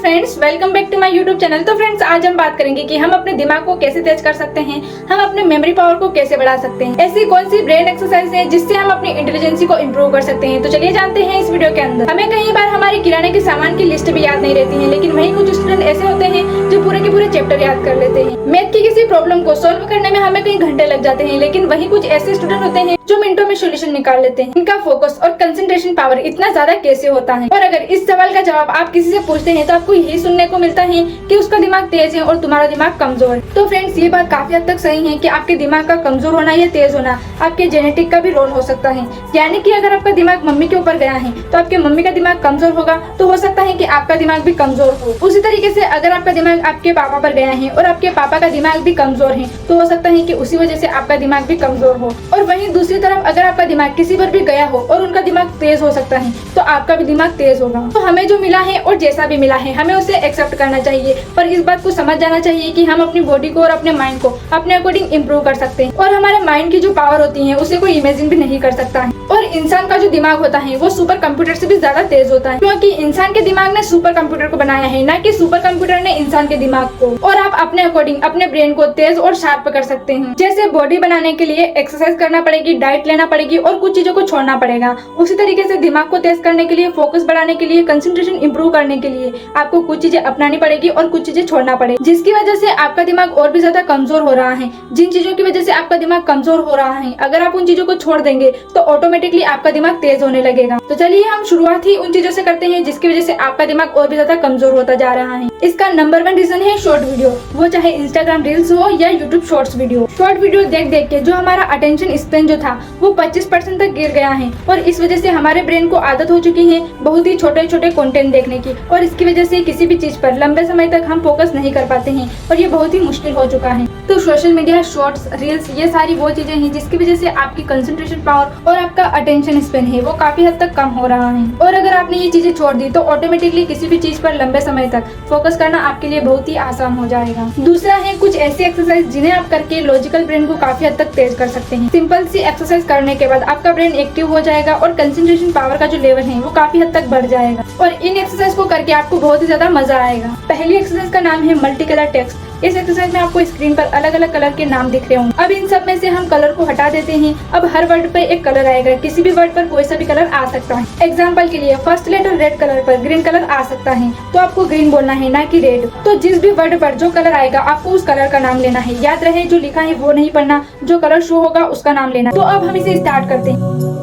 Friends, welcome back to my YouTube channel. तो friends, आज हम बात करेंगे कि हम अपने दिमाग को कैसे तेज कर सकते हैं, हम अपने मेमोरी पावर को कैसे बढ़ा सकते हैं। ऐसी कौन सी ब्रेन एक्सरसाइज है जिससे हम अपनी इंटेलिजेंसी को इम्प्रूव कर सकते हैं। तो चलिए जानते हैं इस वीडियो के अंदर। हमें कई बार हमारे किराने के सामान की लिस्ट भी याद नहीं रहती है, लेकिन वही कुछ स्टूडेंट ऐसे होते हैं जो पूरे के पूरे चैप्टर याद कर लेते हैं। मैथ की किसी प्रॉब्लम को सोल्व करने में हमें कई घंटे लग जाते हैं, लेकिन वही कुछ ऐसे स्टूडेंट होते हैं जो मिनटों में सोल्यूशन निकाल लेते हैं। इनका फोकस और कंसंट्रेशन पावर इतना ज्यादा कैसे होता है? और अगर इस सवाल का जवाब आप किसी से पूछते हैं तो आपको यही सुनने को मिलता है कि उसका दिमाग तेज है और तुम्हारा दिमाग कमजोर। तो फ्रेंड्स, ये बात काफी हद तक सही है कि आपके दिमाग का कमजोर होना या तेज होना आपके जेनेटिक का भी रोल हो सकता है। यानी कि अगर आपका दिमाग मम्मी के ऊपर गया है तो आपके मम्मी का दिमाग कमजोर होगा, तो हो सकता है कि आपका दिमाग भी कमजोर हो। उसी तरीके से अगर आपका दिमाग आपके पापा पर गया है और आपके पापा का दिमाग भी कमजोर है, तो हो सकता है कि उसी वजह से आपका दिमाग भी कमजोर हो। और वहीं दूसरी तरफ अगर आपका दिमाग किसी पर भी गया हो और उनका दिमाग तेज हो सकता है, तो आपका भी दिमाग तेज होगा। तो हमें जो मिला है और जैसा भी मिला है, हमें उसे एक्सेप्ट करना चाहिए, पर इस बात को समझ जाना चाहिए कि हम अपनी बॉडी को और अपने माइंड को अपने अकॉर्डिंग इम्प्रूव कर सकते हैं। और हमारे माइंड की जो पावर होती है उसे कोई इमेजिन भी नहीं कर सकता है। और इंसान का जो दिमाग होता है वो सुपर कंप्यूटर से भी ज्यादा तेज होता है, क्योंकि इंसान के दिमाग ने सुपर कंप्यूटर को बनाया है, ना कि सुपर कंप्यूटर ने इंसान के दिमाग को। और आप अपने अकॉर्डिंग अपने ब्रेन को तेज और शार्प कर सकते हैं। जैसे बॉडी बनाने के लिए एक्सरसाइज करना पड़ेगी, डाइट लेना पड़ेगी और कुछ चीजों को छोड़ना पड़ेगा, उसी तरीके से दिमाग को तेज करने के लिए, फोकस बढ़ाने के लिए, कंसंट्रेशन इंप्रूव करने के लिए आपको कुछ चीजें अपनानी पड़ेगी और कुछ चीजें छोड़ना पड़ेगी, जिसकी वजह से आपका दिमाग और भी ज्यादा कमजोर हो रहा है। जिन चीजों की वजह से आपका दिमाग कमजोर हो रहा है, अगर आप उन चीजों को छोड़ देंगे तो ऑटोमेटिकली आपका दिमाग तेज होने लगेगा। तो चलिए हम शुरुआत ही उन चीजों से करते हैं जिसकी वजह से आपका दिमाग और भी ज्यादा कमजोर होता जा रहा है। इसका नंबर 1 रीजन है शॉर्ट वीडियो, वो चाहे इंस्टाग्राम रील्स हो या YouTube shorts video. Short video देख देख के जो हमारा अटेंशन स्पेन जो था वो 25% तक गिर गया है, और इस वजह से हमारे ब्रेन को आदत हो चुकी है बहुत ही छोटे छोटे कंटेंट देखने की, और इसकी वजह से किसी भी चीज पर लंबे समय तक हम फोकस नहीं कर पाते हैं, और ये बहुत ही मुश्किल हो चुका है। तो सोशल मीडिया, शॉर्ट्स, रील्स, ये सारी वो चीजें हैं जिसकी वजह से आपकी कंसंट्रेशन पावर और आपका अटेंशन स्पेन है वो काफी हद तक कम हो रहा है। और अगर आपने ये चीजें छोड़ दी तो ऑटोमेटिकली किसी भी चीज पर लंबे समय तक फोकस करना आपके लिए बहुत ही आसान हो जाएगा। दूसरा है कुछ ऐसी एक्सरसाइज जिन्हें आप करके लॉजिकल ब्रेन को काफी हद तक तेज कर सकते हैं। सिंपल सी एक्सरसाइज करने के बाद आपका ब्रेन एक्टिव हो जाएगा और कंसंट्रेशन पावर का जो लेवल है वो काफी हद तक बढ़ जाएगा, और इन एक्सरसाइज को करके आपको बहुत ही ज्यादा मजा आएगा। पहली एक्सरसाइज का नाम है मल्टी कलर टेक्स्ट। इस एक्सरसाइज में आपको स्क्रीन पर अलग अलग कलर के नाम दिख रहे होंगे। अब इन सब में से हम कलर को हटा देते हैं। अब हर वर्ड पर एक कलर आएगा, किसी भी वर्ड पर कोई सा भी कलर आ सकता है। एग्जाम्पल के लिए फर्स्ट लेटर रेड कलर पर ग्रीन कलर आ सकता है, तो आपको ग्रीन बोलना है, ना कि रेड। तो जिस भी वर्ड पर जो कलर आएगा आपको उस कलर का नाम लेना है। याद रहे, जो लिखा है वो नहीं पढ़ना, जो कलर शो होगा उसका नाम लेना। तो अब हम इसे स्टार्ट करते हैं।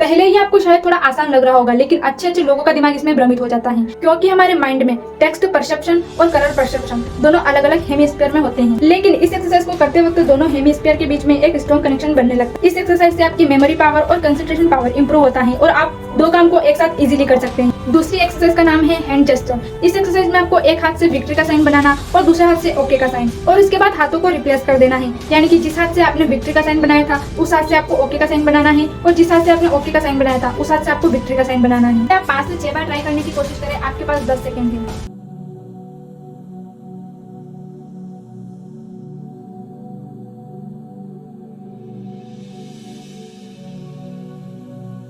पहले ही आपको शायद थोड़ा आसान लग रहा होगा, लेकिन अच्छे अच्छे लोगों का दिमाग इसमें भ्रमित हो जाता है, क्योंकि हमारे माइंड में टेक्स्ट परसेप्शन और कलर परसेप्शन दोनों अलग अलग हेमिस्फीयर में होते हैं। लेकिन इस एक्सरसाइज को करते वक्त दोनों हेमिस्फीयर के बीच में एक स्ट्रॉन्ग कनेक्शन बनने लगता है। इस एक्सरसाइज से आपकी मेमोरी पावर और कंसंट्रेशन पावर इंप्रूव होता है, और आप दो काम को एक साथ इजीली कर सकते हैं। दूसरी एक्सरसाइज का नाम है हैंड जेस्चर। इस एक्सरसाइज में आपको एक हाथ से विक्ट्री का साइन बनाना और दूसरे हाथ से ओके का साइन, और इसके बाद हाथों को रिप्लेस कर देना है। यानी कि जिस हाथ से आपने विक्ट्री का साइन बनाया था उस हाथ से आपको ओके का साइन बनाना है, और जिस हाथ से आपने ओके का साइन बनाया था उस हाथ से आपको विक्ट्री का साइन बनाना है। आप 5 से 6 बार ट्राई करने की कोशिश करें, आपके पास 10 सेकंड है।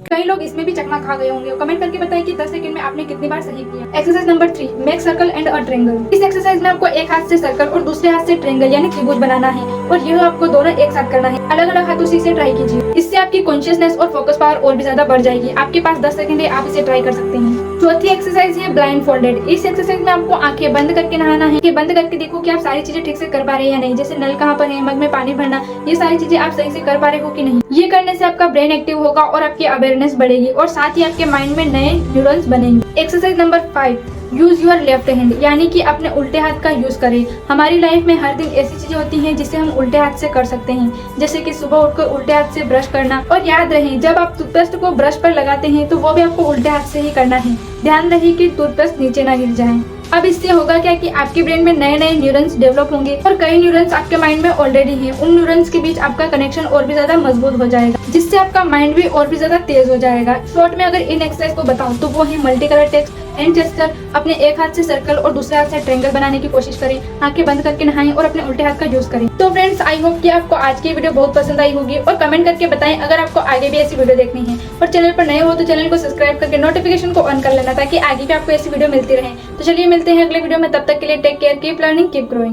कई लोग इसमें भी चकमा खा गए होंगे। कमेंट करके बताएं कि 10 सेकंड में आपने कितनी बार सही किया। Exercise number 3, make circle and a triangle. इस एक्सरसाइज में आपको एक हाथ से सर्कल और दूसरे हाथ से ट्रायंगल यानी त्रिभुज बनाना है, और यह आपको दोनों एक साथ करना है। अलग अलग हाथों से इसे ट्राई कीजिए, इससे आपकी कॉन्शियसनेस और फोकस पावर और भी ज्यादा बढ़ जाएगी। आपके पास 10 सेकंड है, आप इसे ट्राई कर सकते हैं। चौथी एक्सरसाइज है ब्लाइंड फोल्डेड। इस एक्सरसाइज में आपको आंखें बंद करके नहाना है। बंद करके देखो कि आप सारी चीजें ठीक से कर पा रहे हैं या नहीं, जैसे नल कहाँ पर है, मग में पानी भरना, ये सारी चीजें आप सही से कर पा रहे हो कि नहीं। ये करने से आपका ब्रेन एक्टिव होगा और आपकी अवेयरनेस बढ़ेगी, और साथ ही आपके माइंड में नए न्यूरॉन्स बनेंगे। Exercise number 5, use your left hand, यानी कि अपने उल्टे हाथ का यूज करें। हमारी लाइफ में हर दिन ऐसी चीजें होती हैं जिसे हम उल्टे हाथ से कर सकते हैं, जैसे कि सुबह उठकर उल्टे हाथ से ब्रश करना। और याद रहे, जब आप टूथपेस्ट को ब्रश पर लगाते हैं तो वो भी आपको उल्टे हाथ से ही करना है। ध्यान रहे कि टूथपेस्ट नीचे ना गिर जाए। अब इससे होगा क्या कि आपके ब्रेन में नए नए न्यूरॉन्स डेवलप होंगे, और कई न्यूरॉन्स आपके माइंड में ऑलरेडी हैं। उन न्यूरॉन्स के बीच आपका कनेक्शन और भी ज्यादा मजबूत हो जाएगा, जिससे आपका माइंड भी और भी ज्यादा तेज हो जाएगा। शॉर्ट में अगर इन एक्सरसाइज को बताऊं तो वो है multi colour text, and gesture, अपने एक हाथ से सर्कल और दूसरे हाथ से ट्रायंगल बनाने की कोशिश करें। आंखें बंद करके नहाएं और अपने उल्टे हाथ का यूज करें। तो फ्रेंड्स, आई होप कि आपको आज की वीडियो बहुत पसंद आई होगी और कमेंट करके बताएं अगर आपको आगे भी ऐसी वीडियो देखनी है। और चैनल पर नए हो तो चैनल को सब्सक्राइब करके नोटिफिकेशन को ऑन कर लेना ताकि आगे भी आपको ऐसी वीडियो मिलती रहे। तो चलिए मिलते हैं अगले वीडियो में, तब तक के लिए take care, keep learning, keep growing.